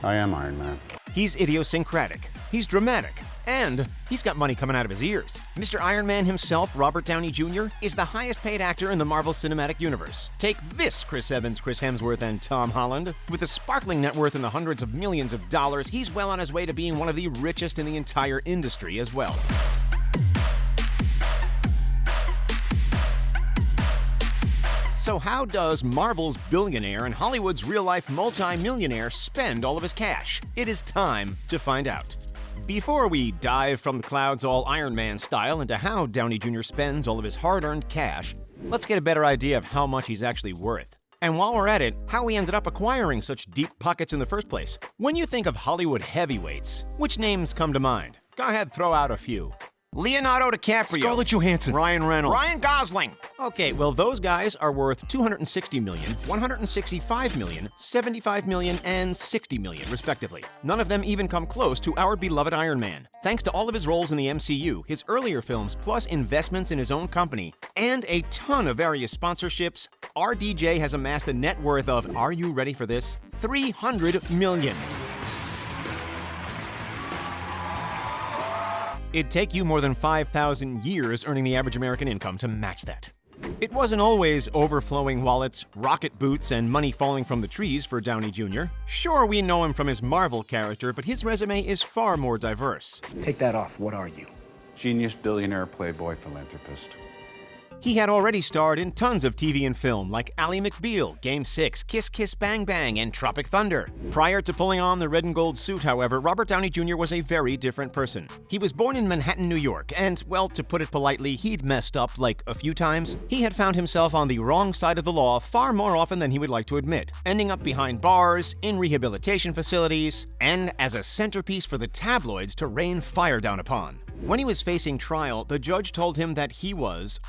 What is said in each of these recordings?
I am Iron Man. He's idiosyncratic, he's dramatic, and he's got money coming out of his ears. Mr. Iron Man himself, Robert Downey Jr., is the highest paid actor in the Marvel Cinematic Universe. Take this, Chris Evans, Chris Hemsworth, and Tom Holland. With a sparkling net worth in the hundreds of millions of dollars, he's well on his way to being one of the richest in the entire industry as well. So how does Marvel's billionaire and Hollywood's real-life multi-millionaire spend all of his cash? It is time to find out. Before we dive from the clouds all Iron Man style into how Downey Jr. spends all of his hard-earned cash, let's get a better idea of how much he's actually worth. And while we're at it, how he ended up acquiring such deep pockets in the first place. When you think of Hollywood heavyweights, which names come to mind? Go ahead, throw out a few. Leonardo DiCaprio, Scarlett Johansson, Ryan Reynolds, Ryan Gosling. Okay, well those guys are worth $260 million, $165 million, $75 million, and $60 million, respectively. None of them even come close to our beloved Iron Man. Thanks to all of his roles in the MCU, his earlier films, plus investments in his own company, and a ton of various sponsorships, RDJ has amassed a net worth of, are you ready for this? $300 million. It'd take you more than 5,000 years earning the average American income to match that. It wasn't always overflowing wallets, rocket boots, and money falling from the trees for Downey Jr. Sure, we know him from his Marvel character, but his resume is far more diverse. Take that off. What are you? Genius, billionaire, playboy, philanthropist. He had already starred in tons of TV and film like Ally McBeal, Game 6, Kiss Kiss Bang Bang, and Tropic Thunder. Prior to pulling on the red and gold suit, however, Robert Downey Jr. was a very different person. He was born in Manhattan, New York, and, well, to put it politely, he'd messed up like a few times. He had found himself on the wrong side of the law far more often than he would like to admit, ending up behind bars, in rehabilitation facilities, and as a centerpiece for the tabloids to rain fire down upon. When he was facing trial, the judge told him that he was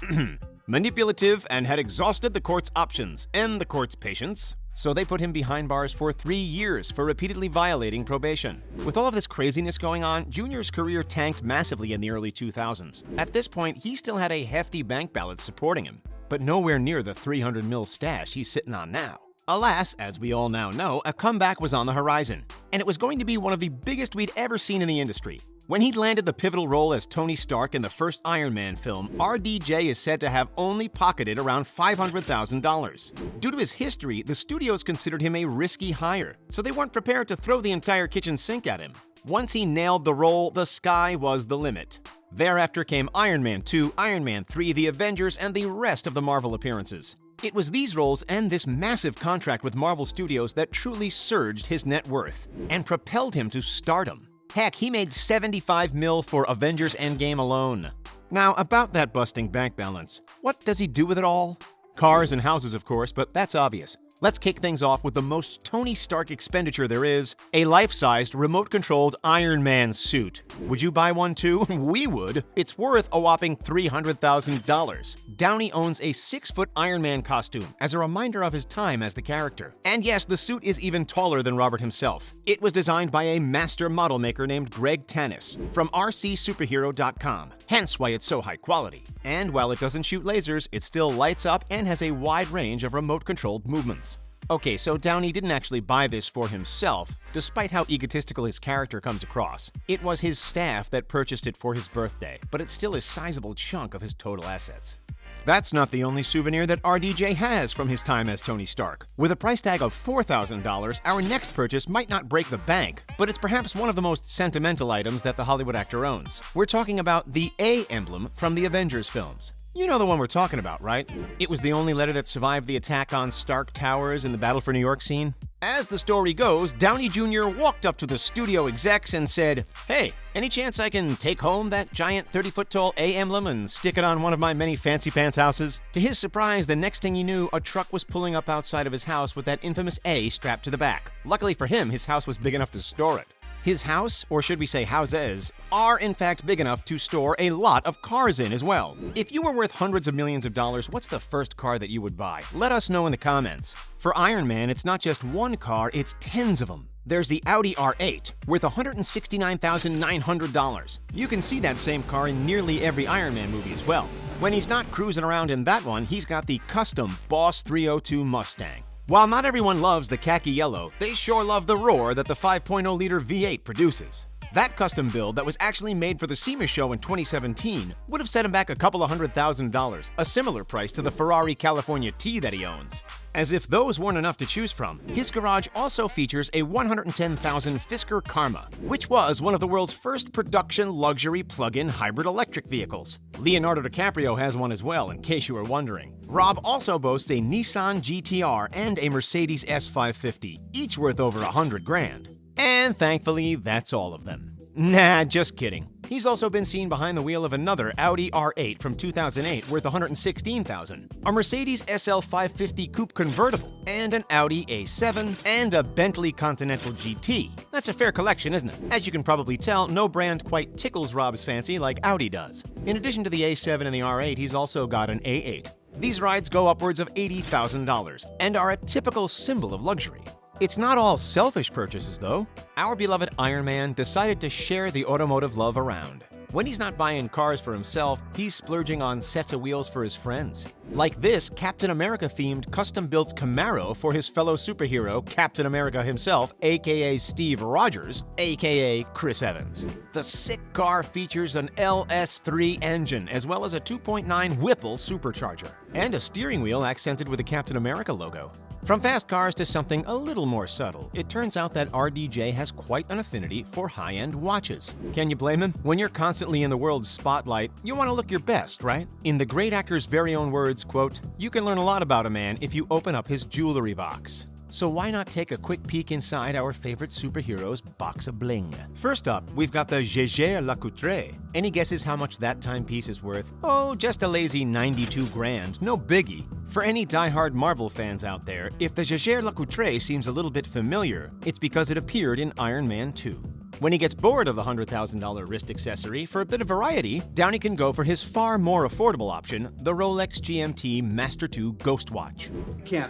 manipulative and had exhausted the court's options and the court's patience, so they put him behind bars for 3 years for repeatedly violating probation. With all of this craziness going on, Jr.'s career tanked massively in the early 2000s. At this point, he still had a hefty bank balance supporting him, but nowhere near the $300 million stash he's sitting on now. Alas, as we all now know, a comeback was on the horizon, and it was going to be one of the biggest we'd ever seen in the industry. When he landed the pivotal role as Tony Stark in the first Iron Man film, RDJ is said to have only pocketed around $500,000. Due to his history, the studios considered him a risky hire, so they weren't prepared to throw the entire kitchen sink at him. Once he nailed the role, the sky was the limit. Thereafter came Iron Man 2, Iron Man 3, The Avengers, and the rest of the Marvel appearances. It was these roles and this massive contract with Marvel Studios that truly surged his net worth and propelled him to stardom. Heck, he made $75 million for Avengers Endgame alone. Now, about that busting bank balance, what does he do with it all? Cars and houses, of course, but that's obvious. Let's kick things off with the most Tony Stark expenditure there is, a life-sized, remote-controlled Iron Man suit. Would you buy one too? We would. It's worth a whopping $300,000. Downey owns a 6-foot Iron Man costume as a reminder of his time as the character. And yes, the suit is even taller than Robert himself. It was designed by a master model maker named Greg Tanis from rcsuperhero.com, hence why it's so high quality. And while it doesn't shoot lasers, it still lights up and has a wide range of remote-controlled movements. Okay, so Downey didn't actually buy this for himself, despite how egotistical his character comes across. It was his staff that purchased it for his birthday, but it's still a sizable chunk of his total assets. That's not the only souvenir that RDJ has from his time as Tony Stark. With a price tag of $4,000, our next purchase might not break the bank, but it's perhaps one of the most sentimental items that the Hollywood actor owns. We're talking about the A emblem from the Avengers films. You know the one we're talking about, right? It was the only letter that survived the attack on Stark Towers in the Battle for New York scene. As the story goes, Downey Jr. walked up to the studio execs and said, "Hey, any chance I can take home that giant 30-foot-tall A emblem and stick it on one of my many fancy pants houses?" To his surprise, the next thing he knew, a truck was pulling up outside of his house with that infamous A strapped to the back. Luckily for him, his house was big enough to store it. His house, or should we say houses, are in fact big enough to store a lot of cars in as well. If you were worth hundreds of millions of dollars, what's the first car that you would buy? Let us know in the comments. For Iron Man, it's not just one car, it's tens of them. There's the Audi R8, worth $169,900. You can see that same car in nearly every Iron Man movie as well. When he's not cruising around in that one, he's got the custom Boss 302 Mustang. While not everyone loves the khaki yellow, they sure love the roar that the 5.0-liter V8 produces. That custom build that was actually made for the SEMA show in 2017 would have set him back a couple of $100,000, a similar price to the Ferrari California T that he owns. As if those weren't enough to choose from, his garage also features a $110,000 Fisker Karma, which was one of the world's first production luxury plug-in hybrid electric vehicles. Leonardo DiCaprio has one as well, in case you were wondering. Rob also boasts a Nissan GTR and a Mercedes S550, each worth over $100,000. And thankfully, that's all of them. Nah, just kidding. He's also been seen behind the wheel of another Audi R8 from 2008 worth $116,000, a Mercedes SL 550 Coupe convertible, and an Audi A7, and a Bentley Continental GT. That's a fair collection, isn't it? As you can probably tell, no brand quite tickles Rob's fancy like Audi does. In addition to the A7 and the R8, he's also got an A8. These rides go upwards of $80,000 and are a typical symbol of luxury. It's not all selfish purchases, though. Our beloved Iron Man decided to share the automotive love around. When he's not buying cars for himself, he's splurging on sets of wheels for his friends. Like this Captain America-themed custom-built Camaro for his fellow superhero, Captain America himself, aka Steve Rogers, aka Chris Evans. The sick car features an LS3 engine, as well as a 2.9 Whipple supercharger, and a steering wheel accented with a Captain America logo. From fast cars to something a little more subtle, it turns out that RDJ has quite an affinity for high-end watches. Can you blame him? When you're constantly in the world's spotlight, you want to look your best, right? In the great actor's very own words, quote, "You can learn a lot about a man if you open up his jewelry box." So why not take a quick peek inside our favorite superhero's box of bling? First up, we've got the Jaeger-LeCoultre. Any guesses how much that timepiece is worth? Oh, just a lazy $92,000, no biggie. For any die-hard Marvel fans out there, if the Jaeger-LeCoultre seems a little bit familiar, it's because it appeared in Iron Man 2. When he gets bored of the $100,000 wrist accessory, for a bit of variety, Downey can go for his far more affordable option, the Rolex GMT Master 2 Ghost Watch.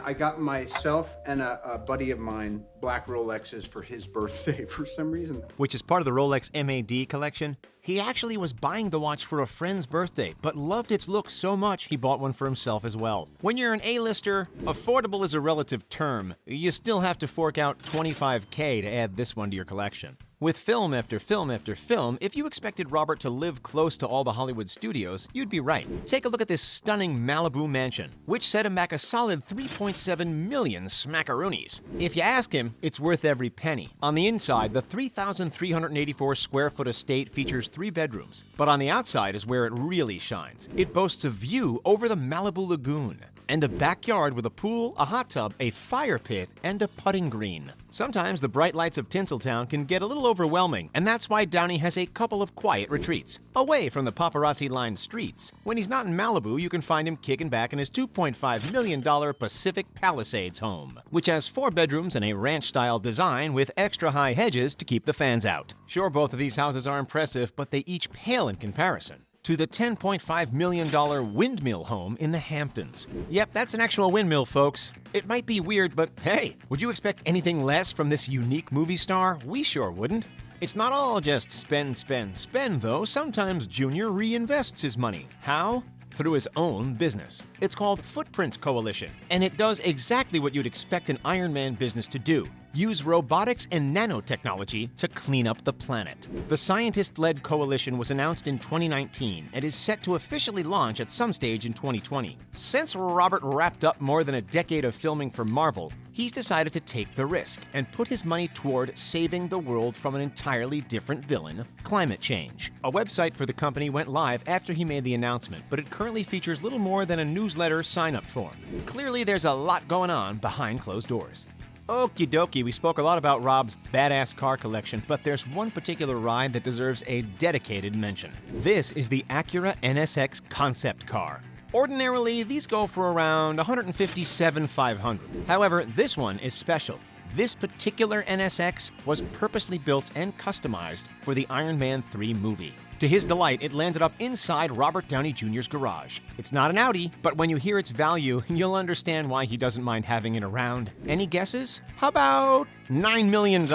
I got myself and a buddy of mine black Rolexes for his birthday for some reason. Which is part of the Rolex MAD collection. He actually was buying the watch for a friend's birthday, but loved its look so much he bought one for himself as well. When you're an A-lister, affordable is a relative term. You still have to fork out $25,000 to add this one to your collection. With film after film after film, if you expected Robert to live close to all the Hollywood studios, you'd be right. Take a look at this stunning Malibu mansion, which set him back a solid $3.7 million smackaroonies. If you ask him, it's worth every penny. On the inside, the 3,384 square foot estate features 3 bedrooms, but on the outside is where it really shines. It boasts a view over the Malibu Lagoon, and a backyard with a pool, a hot tub, a fire pit, and a putting green. Sometimes the bright lights of Tinseltown can get a little overwhelming, and that's why Downey has a couple of quiet retreats, away from the paparazzi-lined streets. When he's not in Malibu, you can find him kicking back in his $2.5 million Pacific Palisades home, which has 4 bedrooms and a ranch-style design with extra high hedges to keep the fans out. Sure, both of these houses are impressive, but they each pale in comparison to the $10.5 million windmill home in the Hamptons. Yep, that's an actual windmill, folks. It might be weird, but hey, would you expect anything less from this unique movie star? We sure wouldn't. It's not all just spend, spend, spend, though. Sometimes Junior reinvests his money. How? Through his own business. It's called Footprint Coalition, and it does exactly what you'd expect an Iron Man business to do. Use robotics and nanotechnology to clean up the planet. The scientist-led coalition was announced in 2019 and is set to officially launch at some stage in 2020. Since Robert wrapped up more than a decade of filming for Marvel, he's decided to take the risk and put his money toward saving the world from an entirely different villain, climate change. A website for the company went live after he made the announcement, but it currently features little more than a newsletter sign-up form. Clearly, there's a lot going on behind closed doors. Okie dokie, we spoke a lot about Rob's badass car collection, but there's one particular ride that deserves a dedicated mention. This is the Acura NSX concept car. Ordinarily, these go for around $157,500. However, this one is special. This particular NSX was purposely built and customized for the Iron Man 3 movie. To his delight, it landed up inside Robert Downey Jr.'s garage. It's not an Audi, but when you hear its value, you'll understand why he doesn't mind having it around. Any guesses? How about $9 million?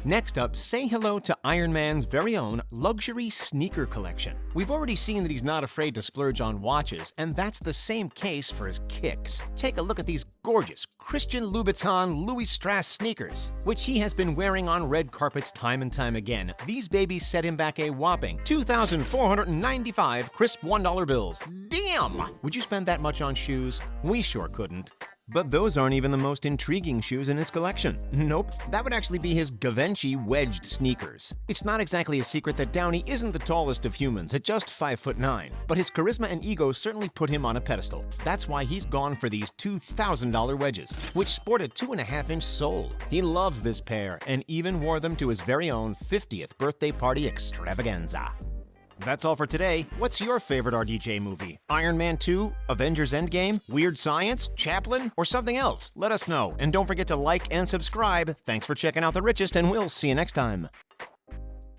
Next up, say hello to Iron Man's very own luxury sneaker collection. We've already seen that he's not afraid to splurge on watches, and that's the same case for his kicks. Take a look at these gorgeous Christian Louboutin Louis Strauss sneakers, which he has been wearing on red carpets time and time again. These babies set him back a whopping $2,495 crisp $1 bills. Damn! Would you spend that much on shoes? We sure couldn't. But those aren't even the most intriguing shoes in his collection. Nope, that would actually be his Givenchy wedged sneakers. It's not exactly a secret that Downey isn't the tallest of humans at just 5'9", but his charisma and ego certainly put him on a pedestal. That's why he's gone for these $2,000 wedges, which sport a 2.5-inch sole. He loves this pair and even wore them to his very own 50th birthday party extravaganza. That's all for today. What's your favorite RDJ movie? Iron Man 2? Avengers Endgame? Weird Science? Chaplin? Or something else? Let us know. And don't forget to like and subscribe. Thanks for checking out The Richest, and we'll see you next time.